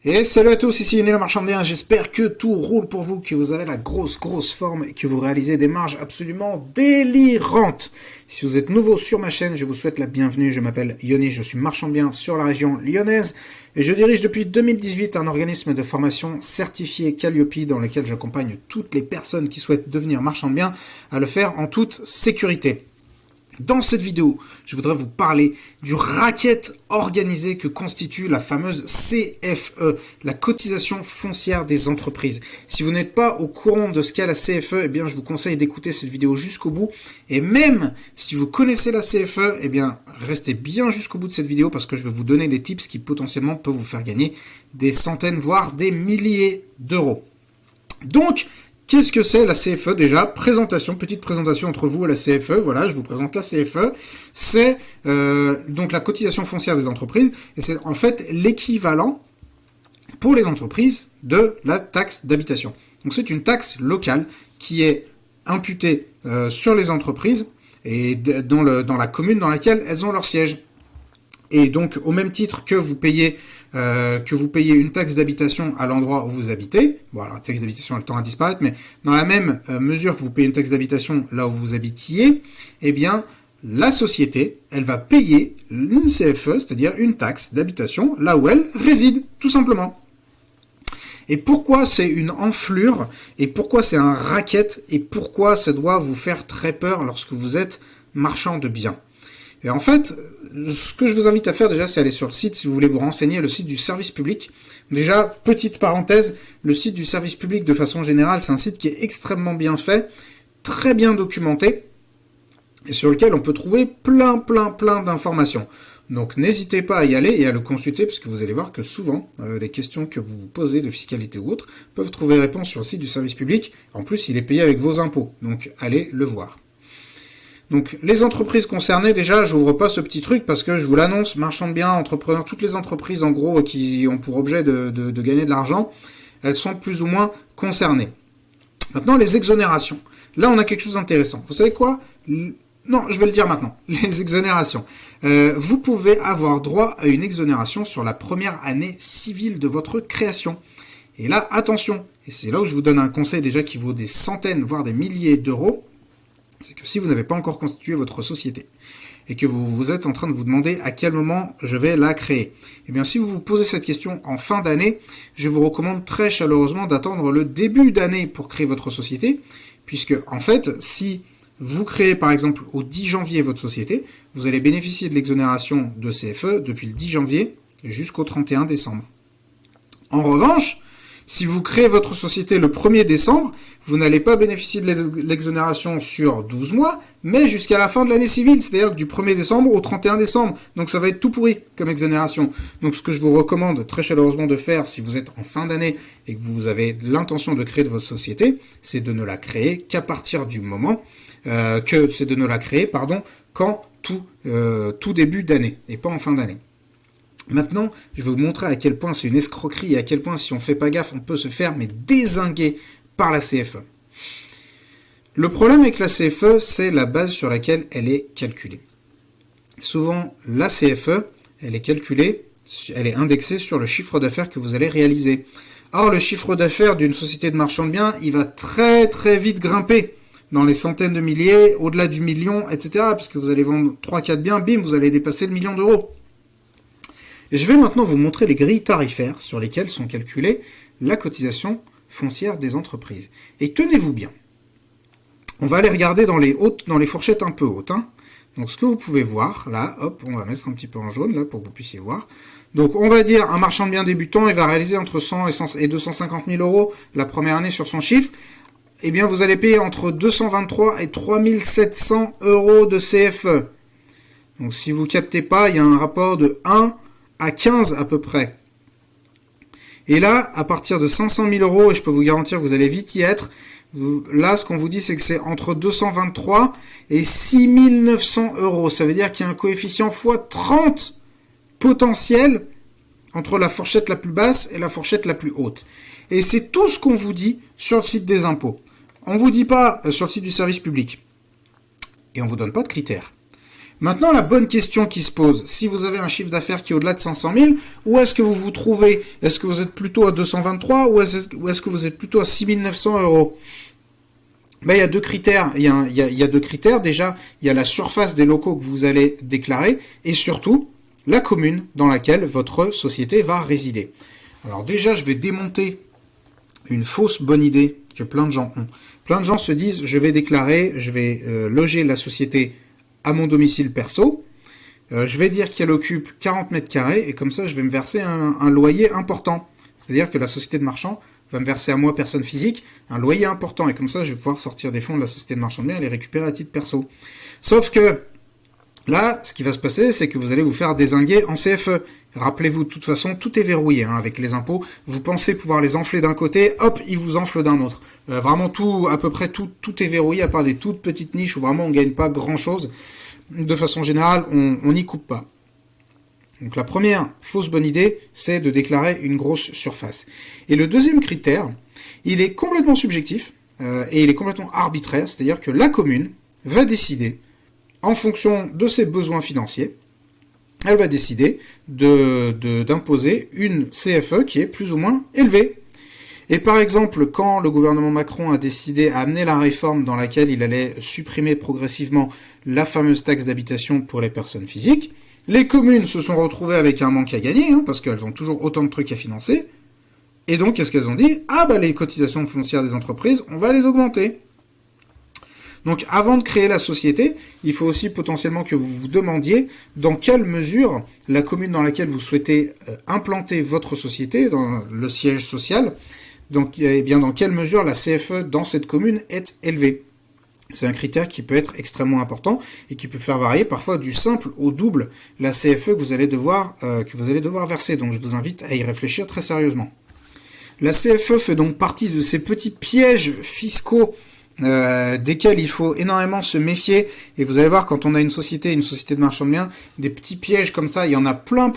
Et salut à tous, ici Yannick le marchand de biens, j'espère que tout roule pour vous, que vous avez la grosse forme et que vous réalisez des marges absolument délirantes. Si vous êtes nouveau sur ma chaîne, je vous souhaite la bienvenue, je m'appelle Yoni, je suis marchand de biens sur la région lyonnaise et je dirige depuis 2018 un organisme de formation certifié Calliope dans lequel j'accompagne toutes les personnes qui souhaitent devenir marchand de biens à le faire en toute sécurité. Dans cette vidéo, je voudrais vous parler du racket organisé que constitue la fameuse CFE, la cotisation foncière des entreprises. Si vous n'êtes pas au courant de ce qu'est la CFE, eh bien, je vous conseille d'écouter cette vidéo jusqu'au bout. Et même si vous connaissez la CFE, eh bien, restez bien jusqu'au bout de cette vidéo parce que je vais vous donner des tips qui potentiellement peuvent vous faire gagner des centaines, voire des milliers d'euros. Donc, qu'est-ce que c'est la CFE déjà? Petite présentation entre vous et la CFE. Voilà, je vous présente la CFE. C'est donc la cotisation foncière des entreprises et c'est en fait l'équivalent pour les entreprises de la taxe d'habitation. Donc c'est une taxe locale qui est imputée sur les entreprises et dans la commune dans laquelle elles ont leur siège. Et donc au même titre que vous payez une taxe d'habitation à l'endroit où vous habitez. Bon, alors la taxe d'habitation elle tend à disparaître, mais dans la même mesure que vous payez une taxe d'habitation là où vous habitiez, eh bien la société, elle va payer une CFE, c'est-à-dire une taxe d'habitation là où elle réside, tout simplement. Et pourquoi c'est une enflure, et pourquoi c'est un racket, et pourquoi ça doit vous faire très peur lorsque vous êtes marchand de biens. Et en fait, ce que je vous invite à faire déjà, c'est aller sur le site si vous voulez vous renseigner, le site du service public. Déjà, petite parenthèse, le site du service public de façon générale, c'est un site qui est extrêmement bien fait, très bien documenté, et sur lequel on peut trouver plein d'informations. Donc n'hésitez pas à y aller et à le consulter, parce que vous allez voir que souvent, les questions que vous vous posez de fiscalité ou autre peuvent trouver réponse sur le site du service public. En plus, il est payé avec vos impôts, donc allez le voir. Donc les entreprises concernées, déjà, j'ouvre pas ce petit truc parce que je vous l'annonce, marchands de biens, entrepreneurs, toutes les entreprises en gros qui ont pour objet de gagner de l'argent, elles sont plus ou moins concernées. Maintenant, les exonérations. Là, on a quelque chose d'intéressant. Vous savez quoi? Non, je vais le dire maintenant. Les exonérations. Vous pouvez avoir droit à une exonération sur la première année civile de votre création. Et là, attention, et c'est là où je vous donne un conseil déjà qui vaut des centaines, voire des milliers d'euros, c'est que si vous n'avez pas encore constitué votre société et que vous êtes en train de vous demander à quel moment je vais la créer, eh bien si vous vous posez cette question en fin d'année, je vous recommande très chaleureusement d'attendre le début d'année pour créer votre société, puisque en fait, si vous créez par exemple au 10 janvier votre société, vous allez bénéficier de l'exonération de CFE depuis le 10 janvier jusqu'au 31 décembre. En revanche, si vous créez votre société le 1er décembre, vous n'allez pas bénéficier de l'exonération sur 12 mois, mais jusqu'à la fin de l'année civile, c'est-à-dire du 1er décembre au 31 décembre. Donc ça va être tout pourri comme exonération. Donc ce que je vous recommande très chaleureusement de faire si vous êtes en fin d'année et que vous avez l'intention de créer de votre société, c'est de ne la créer qu'à partir du moment quand tout début d'année et pas en fin d'année. Maintenant, je vais vous montrer à quel point c'est une escroquerie et à quel point, si on ne fait pas gaffe, on peut se faire dézinguer par la CFE. Le problème avec la CFE, c'est la base sur laquelle elle est calculée. Souvent, la CFE, elle est indexée sur le chiffre d'affaires que vous allez réaliser. Or, le chiffre d'affaires d'une société de marchand de biens, il va très vite grimper dans les centaines de milliers, au-delà du million, etc. Puisque vous allez vendre 3-4 biens, bim, vous allez dépasser le million d'euros. Et je vais maintenant vous montrer les grilles tarifaires sur lesquelles sont calculées la cotisation foncière des entreprises. Et tenez-vous bien, on va aller regarder dans les fourchettes un peu hautes. Donc ce que vous pouvez voir, là, hop, on va mettre un petit peu en jaune là pour que vous puissiez voir. Donc on va dire un marchand de biens débutant, il va réaliser entre 100 et 250 000 euros la première année sur son chiffre. Eh bien vous allez payer entre 223 et 3700 euros de CFE. Donc si vous captez pas, il y a un rapport de 1 à 15 à peu près. Et là, à partir de 500 000 euros, et je peux vous garantir que vous allez vite y être, là, ce qu'on vous dit, c'est que c'est entre 223 et 6 900 euros. Ça veut dire qu'il y a un coefficient x30 potentiel entre la fourchette la plus basse et la fourchette la plus haute. Et c'est tout ce qu'on vous dit sur le site des impôts. On ne vous dit pas sur le site du service public. Et on ne vous donne pas de critères. Maintenant, la bonne question qui se pose, si vous avez un chiffre d'affaires qui est au-delà de 500 000, où est-ce que vous vous trouvez? Est-ce que vous êtes plutôt à 223 ou est-ce que vous êtes plutôt à 6 900 euros? Ben, il y a deux critères. Il y a deux critères. Déjà, il y a la surface des locaux que vous allez déclarer et surtout la commune dans laquelle votre société va résider. Alors déjà, je vais démonter une fausse bonne idée que plein de gens ont. Plein de gens se disent, je vais loger la société à mon domicile perso, je vais dire qu'elle occupe 40 mètres carrés et comme ça, je vais me verser un loyer important. C'est-à-dire que la société de marchand va me verser à moi, personne physique, un loyer important. Et comme ça, je vais pouvoir sortir des fonds de la société de marchand de biens et les récupérer à titre perso. Sauf que là, ce qui va se passer, c'est que vous allez vous faire dézinguer en CFE. Rappelez-vous, de toute façon, tout est verrouillé avec les impôts. Vous pensez pouvoir les enfler d'un côté, hop, ils vous enflent d'un autre. Vraiment tout, à peu près tout est verrouillé, à part des toutes petites niches où vraiment on gagne pas grand-chose. De façon générale, on n'y coupe pas. Donc la première fausse bonne idée, c'est de déclarer une grosse surface. Et le deuxième critère, il est complètement subjectif et il est complètement arbitraire, c'est-à-dire que la commune va décider, en fonction de ses besoins financiers, elle va décider d'imposer une CFE qui est plus ou moins élevée. Et par exemple, quand le gouvernement Macron a décidé à amener la réforme dans laquelle il allait supprimer progressivement la fameuse taxe d'habitation pour les personnes physiques, les communes se sont retrouvées avec un manque à gagner, parce qu'elles ont toujours autant de trucs à financer. Et donc, qu'est-ce qu'elles ont dit? Ah bah les cotisations foncières des entreprises, on va les augmenter. Donc avant de créer la société, il faut aussi potentiellement que vous vous demandiez dans quelle mesure la commune dans laquelle vous souhaitez implanter votre société, dans le siège social, donc eh bien dans quelle mesure la CFE dans cette commune est élevée. C'est un critère qui peut être extrêmement important et qui peut faire varier parfois du simple au double la CFE que vous allez devoir verser. Donc je vous invite à y réfléchir très sérieusement. La CFE fait donc partie de ces petits pièges fiscaux desquels il faut énormément se méfier. Et vous allez voir, quand on a une société de marchand de biens, des petits pièges comme ça, il y en a plein.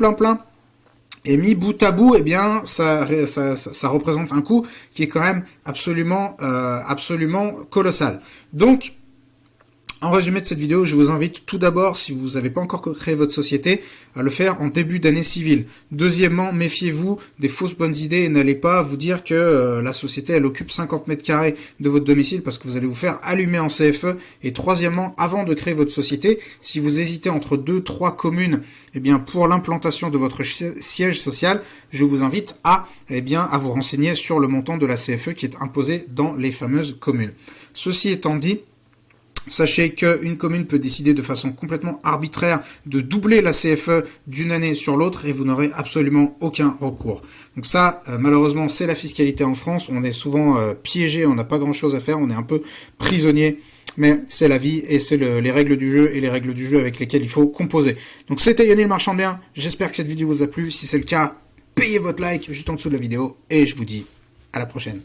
Et mis bout à bout, eh bien, ça représente un coût qui est quand même absolument colossal. Donc, en résumé de cette vidéo, je vous invite tout d'abord, si vous n'avez pas encore créé votre société, à le faire en début d'année civile. Deuxièmement, méfiez-vous des fausses bonnes idées et n'allez pas vous dire que la société, elle occupe 50 mètres carrés de votre domicile parce que vous allez vous faire allumer en CFE. Et troisièmement, avant de créer votre société, si vous hésitez entre 2-3 communes, eh bien, pour l'implantation de votre siège social, je vous invite à vous renseigner sur le montant de la CFE qui est imposé dans les fameuses communes. Ceci étant dit, sachez qu'une commune peut décider de façon complètement arbitraire de doubler la CFE d'une année sur l'autre et vous n'aurez absolument aucun recours. Donc ça, malheureusement, c'est la fiscalité en France. On est souvent piégé, on n'a pas grand-chose à faire, on est un peu prisonnier. Mais c'est la vie et c'est les règles du jeu et les règles du jeu avec lesquelles il faut composer. Donc c'était Yannick Marchand de Biens. J'espère que cette vidéo vous a plu. Si c'est le cas, payez votre like juste en dessous de la vidéo et je vous dis à la prochaine.